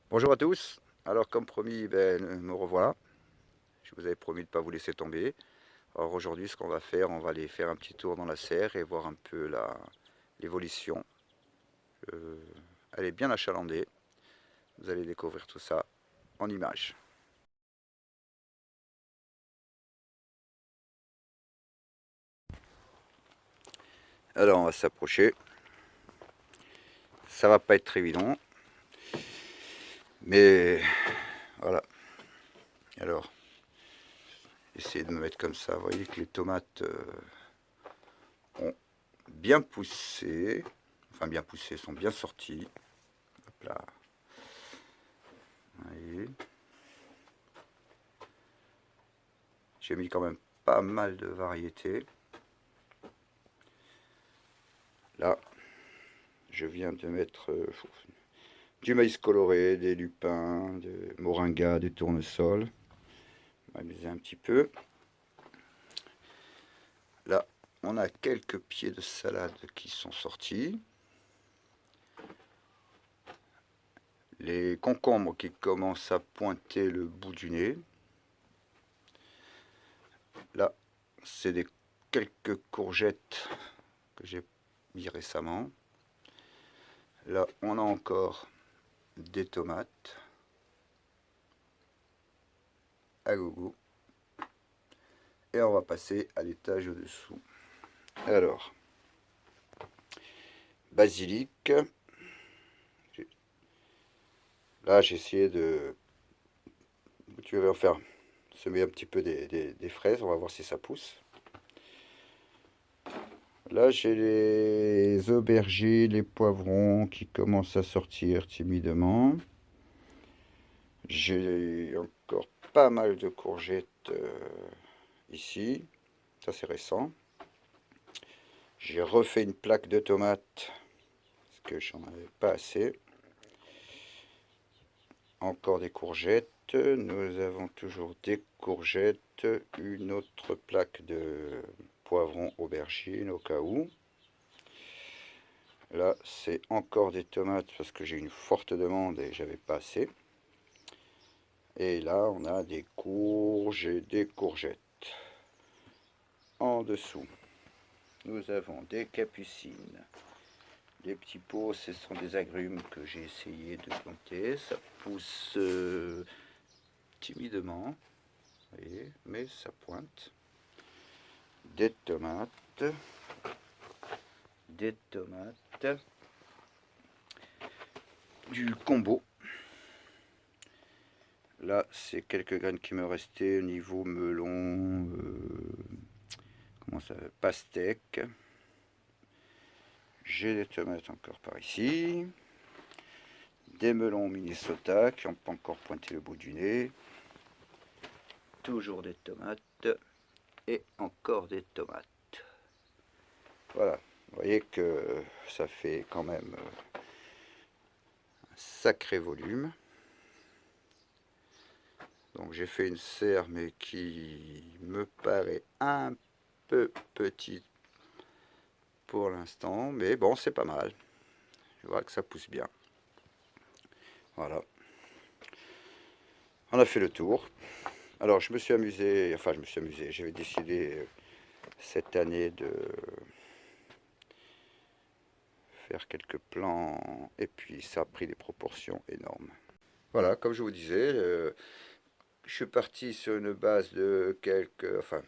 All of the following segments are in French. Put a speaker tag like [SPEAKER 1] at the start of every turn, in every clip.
[SPEAKER 1] Bonjour à tous. Alors comme promis, me revoilà. Je vous avais promis de ne pas vous laisser tomber. Alors aujourd'hui, ce qu'on va faire, on va aller faire un petit tour dans la serre et voir un peu l'évolution. Euh, elle est bien achalandée. Vous allez découvrir tout ça en images. Alors on va s'approcher. Ça va pas être très évident, mais voilà. Alors, essayez de me mettre comme ça. Vous voyez que les tomates ont bien poussé. Enfin bien poussé, sont bien sorties. Hop là. Voyez. J'ai mis quand même pas mal de variétés. Là, je viens de mettre du maïs coloré, des lupins, des moringas, des tournesols. On va m'amuser un petit peu. Là, on a quelques pieds de salade qui sont sortis. Les concombres qui commencent à pointer le bout du nez. Là, c'est quelques courgettes que j'ai mis récemment. Là, on a encore des tomates à gogo. Et on va passer à l'étage au-dessous. Alors, basilic. Là, j'ai essayé de... Tu vas en faire semer un petit peu des fraises. On va voir si ça pousse. Là, j'ai les aubergines, les poivrons qui commencent à sortir timidement. J'ai encore pas mal de courgettes ici. Ça, c'est récent. J'ai refait une plaque de tomates parce que j'en avais pas assez. Encore des courgettes. Nous avons toujours des courgettes. Une autre plaque de poivrons aubergines au cas où. Là, c'est encore des tomates parce que j'ai une forte demande et j'avais pas assez. Et là, on a des courges et des courgettes. En dessous, nous avons des capucines. Les petits pots, ce sont des agrumes que j'ai essayé de planter. Ça pousse timidement, vous voyez, mais ça pointe. Des tomates. Des tomates. Du combo. Là, c'est quelques graines qui me restaient au niveau melon, comment ça, pastèque. J'ai des tomates encore par ici. Des melons Minnesota qui n'ont pas encore pointé le bout du nez. Toujours des tomates. Et encore des tomates. Voilà. Vous voyez que ça fait quand même un sacré volume. Donc j'ai fait une serre mais qui me paraît un peu petite pour l'instant. Mais bon, c'est pas mal. Je vois que ça pousse bien. Voilà. On a fait le tour. Alors je me suis amusé, enfin je me suis amusé, j'avais décidé cette année de faire quelques plans et puis ça a pris des proportions énormes. Voilà, comme je vous disais, je suis parti sur une base de un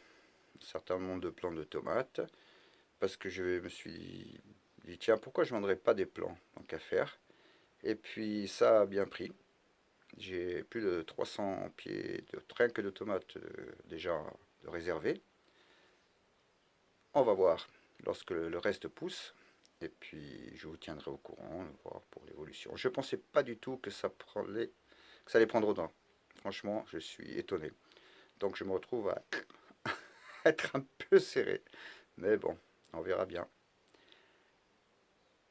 [SPEAKER 1] certain nombre de plants de tomates parce que je me suis dit tiens pourquoi je ne vendrais pas des plants tant qu'à faire. Et puis ça a bien pris. J'ai plus de 300 pieds de rien que de tomates déjà de réservés. On va voir lorsque le reste pousse. Et puis je vous tiendrai au courant voir pour l'évolution. Je ne pensais pas du tout que que ça allait prendre autant. Franchement, je suis étonné. Donc je me retrouve à être un peu serré. Mais bon, on verra bien.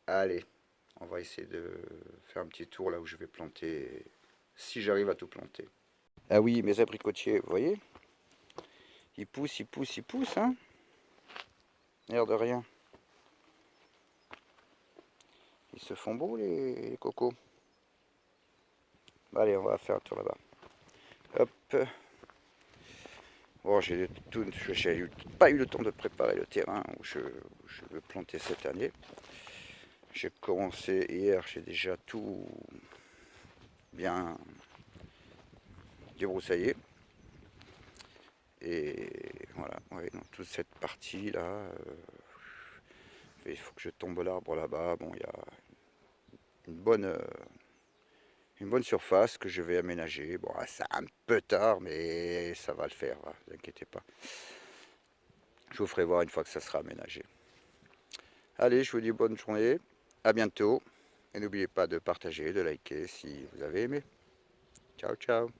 [SPEAKER 1] Allez, on va essayer de faire un petit tour là où je vais planter, si j'arrive à tout planter. Ah oui, mes abricotiers, vous voyez, ils poussent, ils poussent, ils poussent, hein. L'air de rien. Ils se font beaux les cocos. Allez, on va faire un tour là-bas. Hop. Bon, j'ai pas eu le temps de préparer le terrain où je veux planter cette année. J'ai commencé hier, j'ai déjà tout bien débroussaillé. Et voilà, ouais, dans toute cette partie-là, il faut que je tombe l'arbre là-bas. Bon, il y a une bonne surface que je vais aménager. Bon, c'est un peu tard, mais ça va le faire, ne vous inquiétez pas. Je vous ferai voir une fois que ça sera aménagé. Allez, je vous dis bonne journée, à bientôt. Et n'oubliez pas de partager, de liker si vous avez aimé. Ciao, ciao.